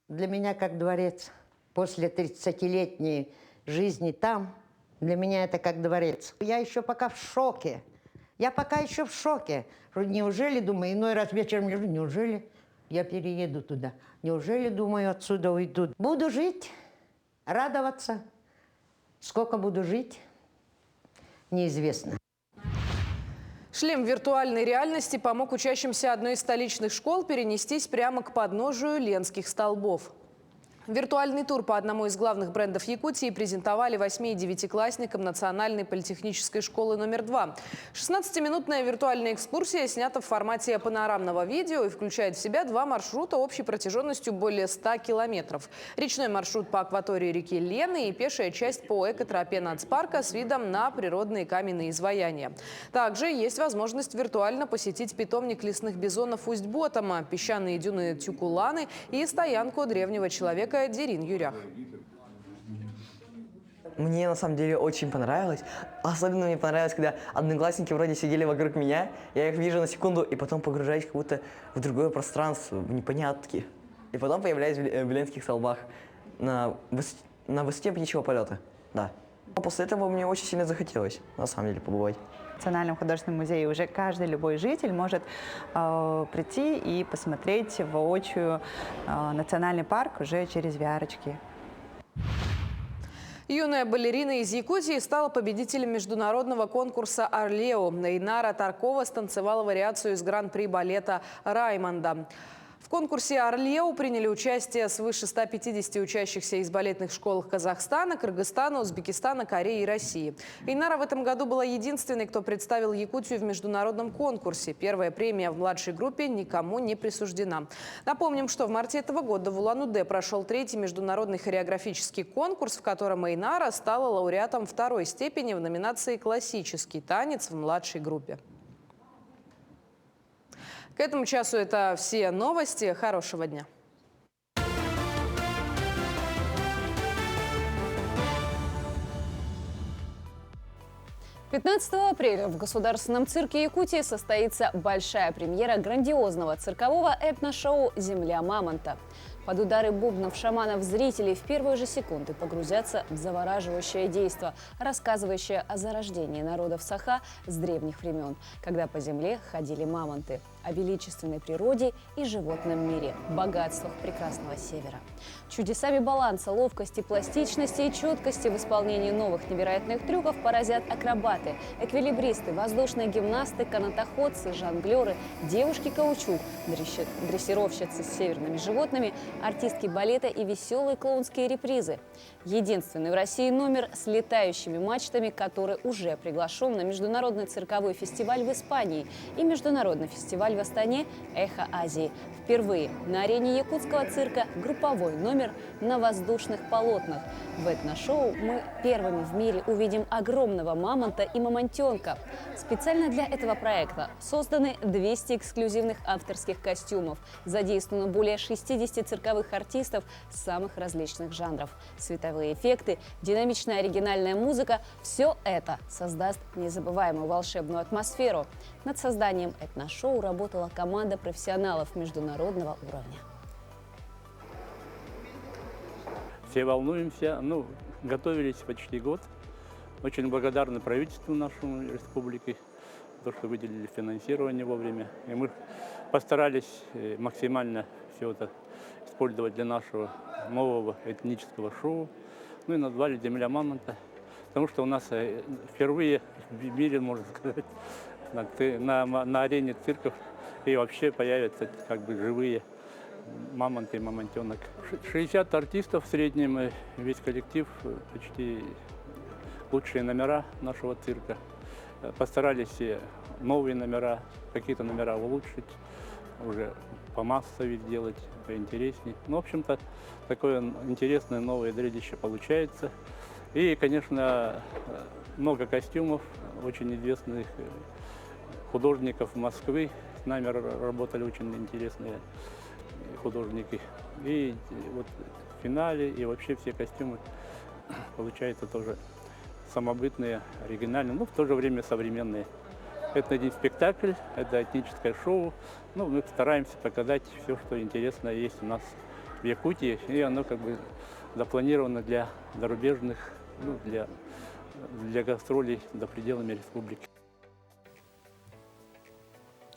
Для меня как дворец. После 30-летней жизни там, для меня это как дворец. Я еще пока в шоке. Я пока еще в шоке. Неужели, думаю, иной раз вечером лежу, неужели я перееду туда? Неужели, думаю, отсюда уйду? Буду жить, радоваться. Сколько буду жить, неизвестно. Шлем виртуальной реальности помог учащимся одной из столичных школ перенестись прямо к подножию Ленских столбов. Виртуальный тур по одному из главных брендов Якутии презентовали 8- и 9-классникам Национальной политехнической школы номер 2. 16-минутная виртуальная экскурсия снята в формате панорамного видео и включает в себя 2 маршрута общей протяженностью более 100 километров. Речной маршрут по акватории реки Лены и пешая часть по экотропе нацпарка с видом на природные каменные изваяния. Также есть возможность виртуально посетить питомник лесных бизонов Усть-Ботома, песчаные дюны Тюкуланы и стоянку древнего человека Дерин Юрях. Мне на самом деле очень понравилось. Особенно мне понравилось, когда одноклассники вроде сидели вокруг меня, я их вижу на секунду и потом погружаюсь как будто в другое пространство, в непонятки. И потом появляюсь в Ленских столбах на высоте птичьего полета. Да. После этого мне очень сильно захотелось, на самом деле, побывать. В Национальном художественном музее уже каждый, любой житель может прийти и посмотреть воочию национальный парк уже через VR-очки. Юная балерина из Якутии стала победителем международного конкурса «Орлео». Эйнара Таркова станцевала вариацию из гран-при балета «Раймонда». В конкурсе «Орлео» приняли участие свыше 150 учащихся из балетных школ Казахстана, Кыргызстана, Узбекистана, Кореи и России. Эйнара в этом году была единственной, кто представил Якутию в международном конкурсе. Первая премия в младшей группе никому не присуждена. Напомним, что в марте этого года в Улан-Удэ прошел 3-й международный хореографический конкурс, в котором Эйнара стала лауреатом 2-й степени в номинации «Классический танец» в младшей группе. К этому часу это все новости. Хорошего дня. 15 апреля в Государственном цирке Якутии состоится большая премьера грандиозного циркового этношоу «Земля мамонта». Под удары бубнов шаманов зрители в первые же секунды погрузятся в завораживающее действо, рассказывающее о зарождении народов Саха с древних времен, когда по земле ходили мамонты, о величественной природе и животном мире, богатствах прекрасного севера. Чудесами баланса, ловкости, пластичности и четкости в исполнении новых невероятных трюков поразят акробаты, эквилибристы, воздушные гимнасты, канатоходцы, жонглеры, девушки-каучук, дрессировщицы с северными животными, артистки балета и веселые клоунские репризы. Единственный в России номер с летающими мачтами, который уже приглашен на международный цирковой фестиваль в Испании и международный фестиваль в Астане «Эхо Азии». Впервые на арене якутского цирка групповой номер на воздушных полотнах. В этношоу мы первыми в мире увидим огромного мамонта и мамонтенка. Специально для этого проекта созданы 200 эксклюзивных авторских костюмов. Задействовано более 60 цирковых артистов самых различных жанров. Световые эффекты, динамичная оригинальная музыка – все это создаст незабываемую волшебную атмосферу. Над созданием этношоу работала команда профессионалов международного уровня. Все волнуемся, готовились почти год. Очень благодарны правительству нашему республики, за то, что выделили финансирование вовремя. И мы постарались максимально все это использовать для нашего нового этнического шоу. И назвали «Земля мамонта», потому что у нас впервые в мире, можно сказать, на арене цирков и вообще появятся живые мамонты и мамонтенок. 60 артистов в среднем, весь коллектив, почти лучшие номера нашего цирка. Постарались новые номера, какие-то номера улучшить, уже помассовее сделать, поинтереснее. В общем-то, такое интересное новое зрелище получается. И, конечно, много костюмов, очень известных художников Москвы. С нами работали очень интересные художники. И вот в финале, и вообще все костюмы получаются тоже самобытные, оригинальные, но в то же время современные. Это не спектакль, это этническое шоу. Мы стараемся показать все, что интересно есть у нас в Якутии. И оно запланировано для зарубежных, для гастролей за пределами республики.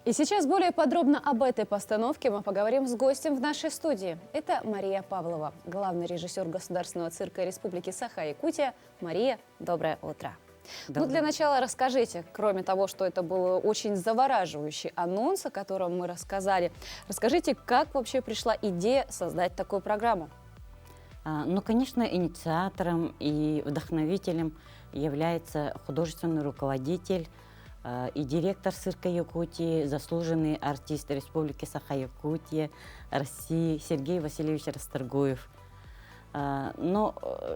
И сейчас более подробно об этой постановке мы поговорим с гостем в нашей студии. Это Мария Павлова, главный режиссер Государственного цирка Республики Саха-Якутия. Мария, доброе утро. Для начала расскажите, кроме того, что это был очень завораживающий анонс, о котором мы рассказали, расскажите, как вообще пришла идея создать такую программу? Конечно, инициатором и вдохновителем является художественный руководитель и директор цирка Якутии, заслуженный артист Республики Саха-Якутия, России Сергей Васильевич Расторгуев. Но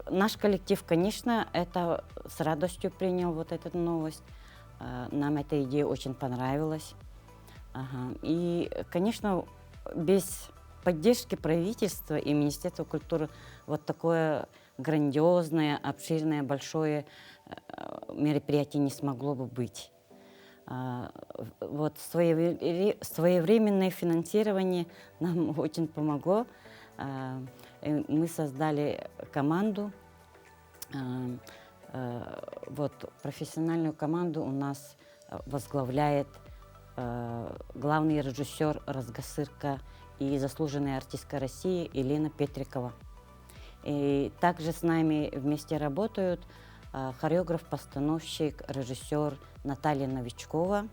наш коллектив, конечно, это с радостью принял вот эту новость. Нам эта идея очень понравилась. И, конечно, без поддержки правительства и Министерства культуры вот такое грандиозное, обширное, большое мероприятие не смогло бы быть. Вот своевременное финансирование нам очень помогло. Мы создали команду Вот профессиональную команду у нас возглавляет главный режиссер «Разгасырка» и заслуженная артистка России Елена Петрикова. И также с нами вместе работают хореограф, постановщик, режиссер Наталья Новичкова,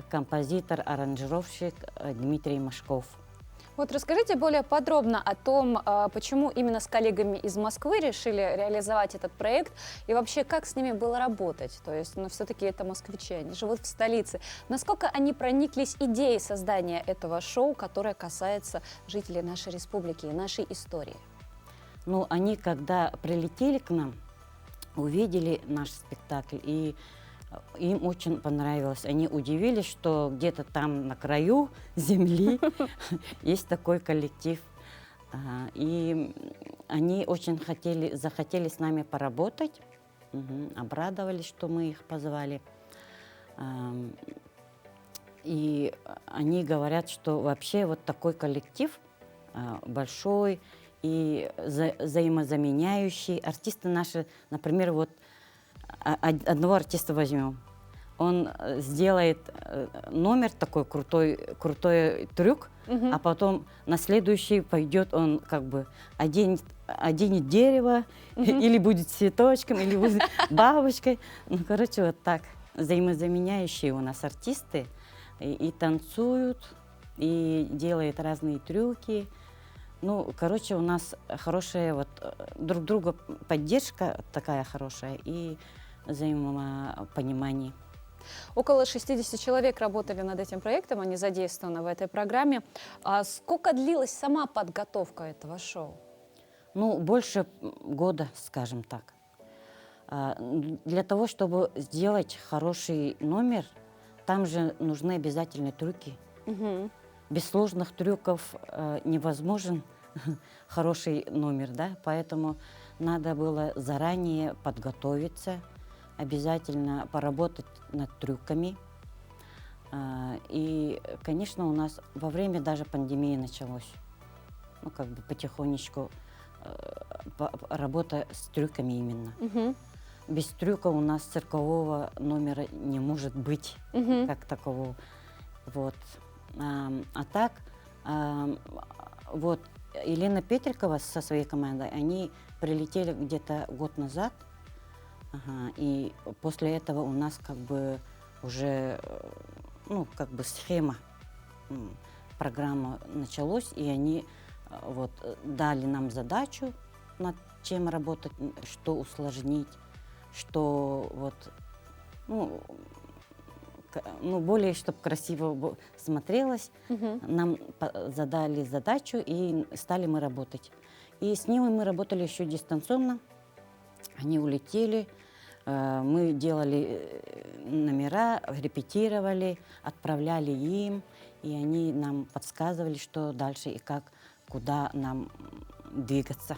композитор, аранжировщик Дмитрий Машков. Вот расскажите более подробно о том, почему именно с коллегами из Москвы решили реализовать этот проект и вообще как с ними было работать. То есть, все-таки это москвичи, они живут в столице. Насколько они прониклись идеей создания этого шоу, которое касается жителей нашей республики и нашей истории? Ну, они, когда прилетели к нам, увидели наш спектакль, и им очень понравилось. Они удивились, что где-то там на краю земли есть такой коллектив. И они очень захотели с нами поработать, обрадовались, что мы их позвали. И они говорят, что вообще вот такой коллектив большой и взаимозаменяющий. Артисты наши, например, вот одного артиста возьмем. Он сделает номер такой крутой трюк, а потом на следующий пойдет он как бы оденет дерево, или будет цветочком, или будет бабочкой. Ну, короче, вот так. Взаимозаменяющие у нас артисты и танцуют, и делают разные трюки. Ну, короче, у нас хорошая вот друг друга поддержка такая хорошая и взаимопонимание. Около 60 человек работали над этим проектом, они задействованы в этой программе. А сколько длилась сама подготовка этого шоу? Ну, больше года, скажем так. Для того, чтобы сделать хороший номер, там же нужны обязательно трюки. Без сложных трюков невозможен хороший номер, да? Поэтому надо было заранее подготовиться, обязательно поработать над трюками. И, конечно, у нас во время даже пандемии началось, ну, как бы потихонечку работа с трюками именно. Без трюка у нас циркового номера не может быть, как такового. Вот. А так, вот Елена Петрикова со своей командой, они прилетели где-то год назад, и после этого у нас как бы уже, ну, как бы схема, программа началась, и они вот дали нам задачу, над чем работать, что усложнить, что вот, ну, более, чтобы красиво смотрелось, нам задали задачу, и стали мы работать. И с ними мы работали еще дистанционно. Они улетели, мы делали номера, репетировали, отправляли им, и они нам подсказывали, что дальше и как, куда нам двигаться.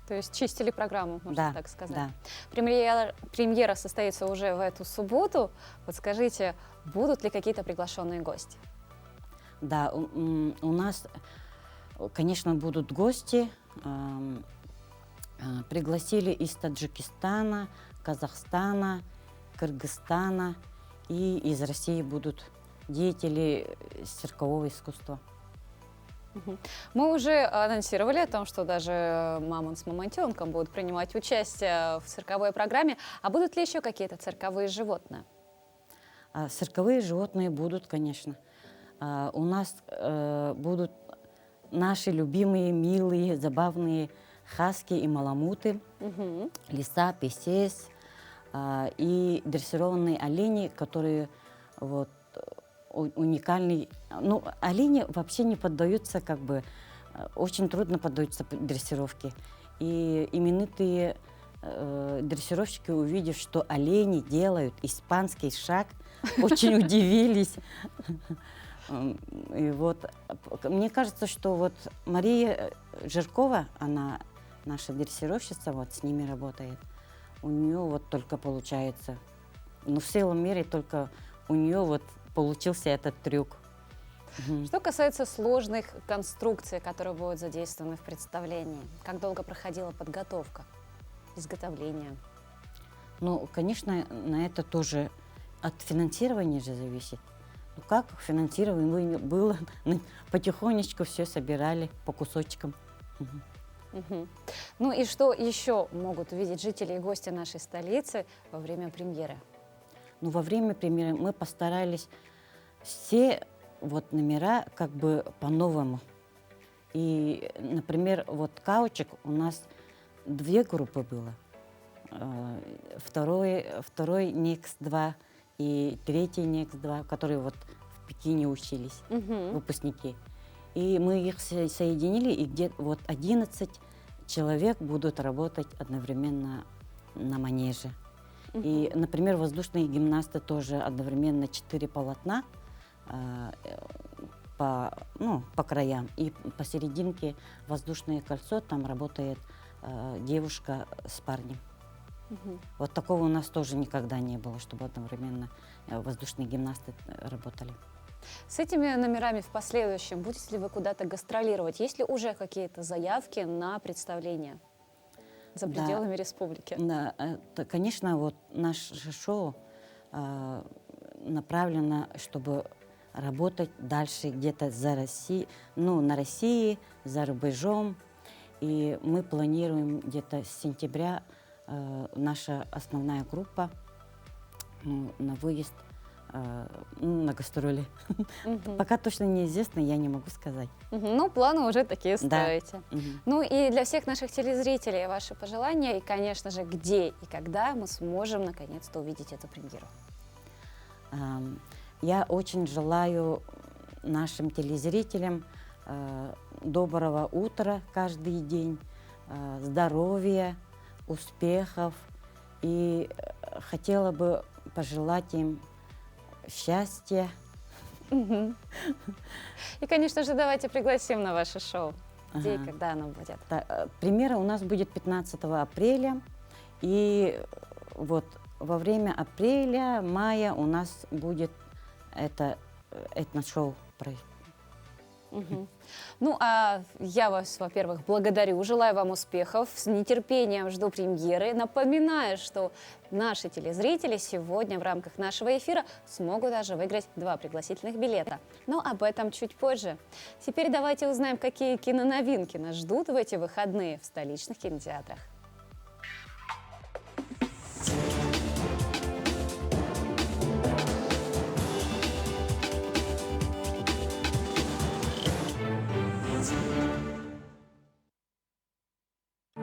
То есть чистили программу, можно так сказать. Да. Премьера состоится уже в эту субботу. Вот скажите, будут ли какие-то приглашенные гости? Да, у нас, конечно, будут гости. Пригласили из Таджикистана, Казахстана, Кыргызстана, и из России будут деятели циркового искусства. Мы уже анонсировали о том, что даже «Мамонт с мамонтенком» будут принимать участие в цирковой программе. А будут ли еще какие-то цирковые животные? Цирковые животные будут, конечно. У нас будут наши любимые, милые, забавные хаски и маламуты, лиса, песец и дрессированные олени, которые вот уникальный. Ну, олени вообще не поддаются, как бы, очень трудно поддаются дрессировке. И именитые дрессировщики, увидев, что олени делают испанский шаг, очень удивились. И вот мне кажется, что вот Мария Жиркова, она наша дрессировщица, вот с ними работает. У нее вот только получается, ну, в целом мире только у нее вот получился этот трюк. Что касается сложных конструкций, которые будут задействованы в представлении, как долго проходила подготовка, изготовление? Ну, конечно, на это тоже от финансирования же зависит. Ну, как финансирование было, потихонечку все собирали по кусочкам. Ну и что еще могут увидеть жители и гости нашей столицы во время премьеры? Ну, во время премьеры мы постарались все вот номера как бы по-новому. И, например, вот «Каучик» у нас 2 группы было. Второй «Некс-2» и 3-й «Некс-2», которые вот в Пекине учились, выпускники. И мы их соединили, и где-то вот 11 человек будут работать одновременно на манеже. И, например, воздушные гимнасты тоже одновременно 4 полотна по краям. И посерединке воздушное кольцо, там работает девушка с парнем. Вот такого у нас тоже никогда не было, чтобы одновременно воздушные гимнасты работали. С этими номерами в последующем будете ли вы куда-то гастролировать? Есть ли уже какие-то заявки на представление за пределами республики? Да, конечно, вот наше шоу направлено, чтобы работать дальше где-то на России, за рубежом. И мы планируем где-то с сентября наша основная группа на выезд на гастроли. Пока точно неизвестно, я не могу сказать. Ну, планы уже такие ставите. Да. Ну и для всех наших телезрителей ваши пожелания и, конечно же, где и когда мы сможем наконец-то увидеть эту премьеру. Я очень желаю нашим телезрителям доброго утра каждый день, здоровья, успехов. И хотела бы пожелать им счастья. И, конечно же, давайте пригласим на ваше шоу. Где и когда оно будет? Премьера у нас будет 15 апреля. И вот во время апреля, мая у нас будет это этно-шоу. Ну, а я вас, во-первых, благодарю, желаю вам успехов, с нетерпением жду премьеры. Напоминаю, что наши телезрители сегодня в рамках нашего эфира смогут даже выиграть 2 пригласительных билета. Но об этом чуть позже. Теперь давайте узнаем, какие киноновинки нас ждут в эти выходные в столичных кинотеатрах.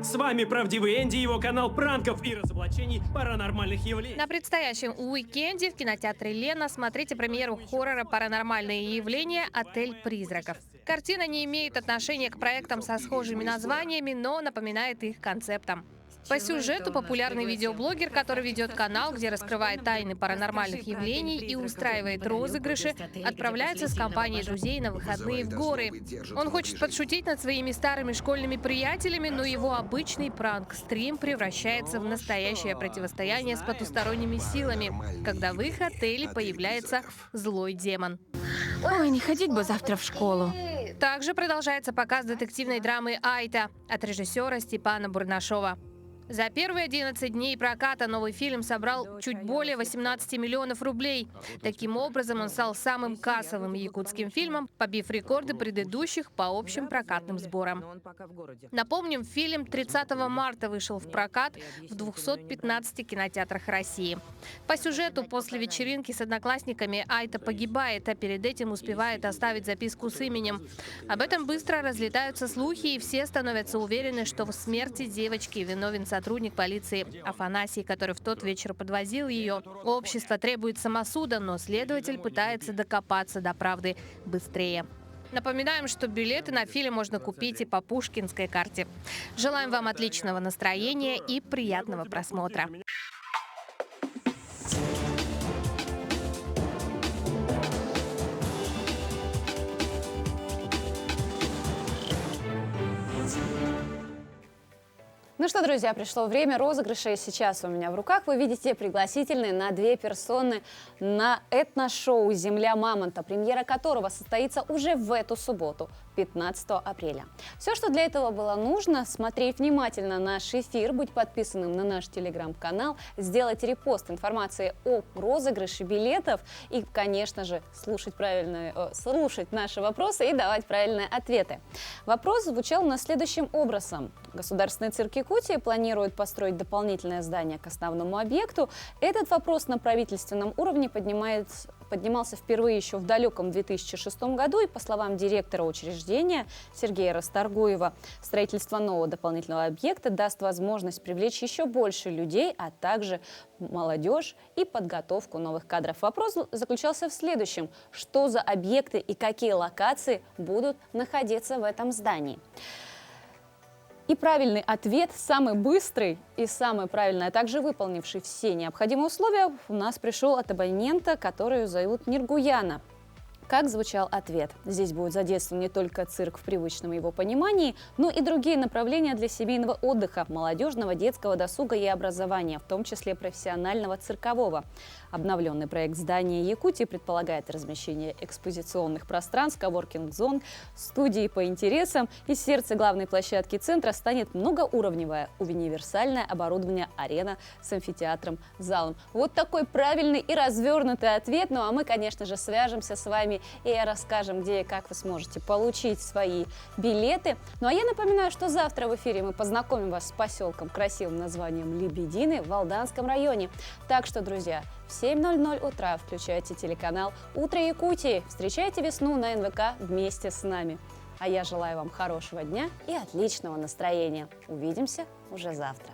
С вами правдивый Энди и его канал пранков и разоблачений паранормальных явлений. На предстоящем уикенде в кинотеатре «Лена» смотрите премьеру хоррора «Паранормальные явления. Отель призраков». Картина не имеет отношения к проектам со схожими названиями, но напоминает их концептом. По сюжету популярный видеоблогер, который ведет канал, где раскрывает тайны паранормальных явлений и устраивает розыгрыши, отправляется с компанией друзей на выходные в горы. Он хочет подшутить над своими старыми школьными приятелями, но его обычный пранк-стрим превращается в настоящее противостояние с потусторонними силами, когда в их отеле появляется злой демон. Ой, не ходить бы завтра в школу. Также продолжается показ детективной драмы «Айта» от режиссера Степана Бурнашова. За первые 11 дней проката новый фильм собрал чуть более 18 миллионов рублей. Таким образом, он стал самым кассовым якутским фильмом, побив рекорды предыдущих по общим прокатным сборам. Напомним, фильм 30 марта вышел в прокат в 215 кинотеатрах России. По сюжету, после вечеринки с одноклассниками Айта погибает, а перед этим успевает оставить записку с именем. Об этом быстро разлетаются слухи, и все становятся уверены, что в смерти девочки виновен сотрудник полиции Афанасий, который в тот вечер подвозил ее. Общество требует самосуда, но следователь пытается докопаться до правды быстрее. Напоминаем, что билеты на фильм можно купить и по пушкинской карте. Желаем вам отличного настроения и приятного просмотра. Ну что, друзья, пришло время розыгрыша, и сейчас у меня в руках вы видите пригласительные на 2 персоны на этношоу «Земля мамонта», премьера которого состоится уже в эту субботу, 15 апреля. Все, что для этого было нужно, смотреть внимательно наш эфир, быть подписанным на наш телеграм-канал, сделать репост информации о розыгрыше билетов и, конечно же, слушать наши вопросы и давать правильные ответы. Вопрос звучал на следующим образом. Государственный цирк Якутии планирует построить дополнительное здание к основному объекту. Этот вопрос на правительственном уровне поднимался впервые еще в далеком 2006 году, и, по словам директора учреждения Сергея Расторгуева, строительство нового дополнительного объекта даст возможность привлечь еще больше людей, а также молодежь и подготовку новых кадров. Вопрос заключался в следующем: что за объекты и какие локации будут находиться в этом здании? И правильный ответ, самый быстрый и самый правильный, а также выполнивший все необходимые условия, у нас пришел от абонента, которую зовут Ниргуяна. Как звучал ответ? Здесь будет задействован не только цирк в привычном его понимании, но и другие направления для семейного отдыха, молодежного, детского досуга и образования, в том числе профессионального циркового. Обновленный проект здания Якутии предполагает размещение экспозиционных пространств, коворкинг-зон, студии по интересам. Из сердца главной площадки центра станет многоуровневое универсальное оборудование арена с амфитеатром, залом. Вот такой правильный и развернутый ответ. Ну а мы, конечно же, свяжемся с вами и расскажем, где и как вы сможете получить свои билеты. Ну а я напоминаю, что завтра в эфире мы познакомим вас с поселком красивым названием Лебедины в Валдаанском районе. Так что, друзья, в 7:00 утра включайте телеканал «Утро Якутии». Встречайте весну на НВК вместе с нами. А я желаю вам хорошего дня и отличного настроения. Увидимся уже завтра.